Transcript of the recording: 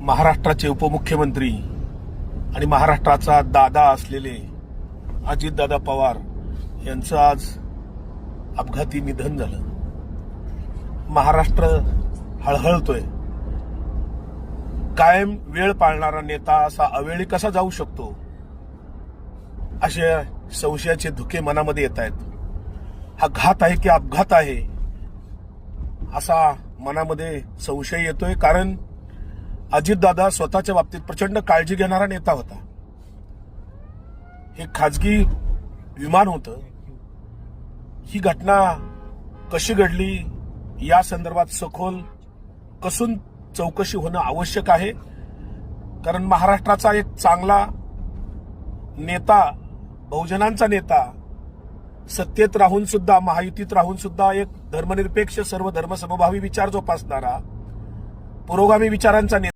महाराष्ट्राचे उपमुख्यमंत्री आणि महाराष्ट्राचा दादा असलेले अजितदादा पवार यांचं आज अपघाती निधन झालं. महाराष्ट्र हळहळतोय. कायम वेळ पाळणारा नेता असा अवेळी कसा जाऊ शकतो, असे संशयाचे धुके मनामध्ये येत आहेत. हा घात आहे की अपघात आहे असा मनामध्ये संशय येतोय. कारण अजितदादा स्वतःच्या बाबतीत प्रचंड काळजी घेणारा नेता होता. हे खाजगी विमान होतं. ही घटना कशी घडली या संदर्भात सखोल कसून चौकशी होणं आवश्यक आहे. कारण महाराष्ट्राचा एक चांगला नेता, बहुजनांचा नेता, सत्तेत राहून सुद्धा, महायुतीत राहून सुद्धा एक धर्मनिरपेक्ष, सर्व धर्मसमभावी विचार जोपासणारा, पुरोगामी विचारांचा नेता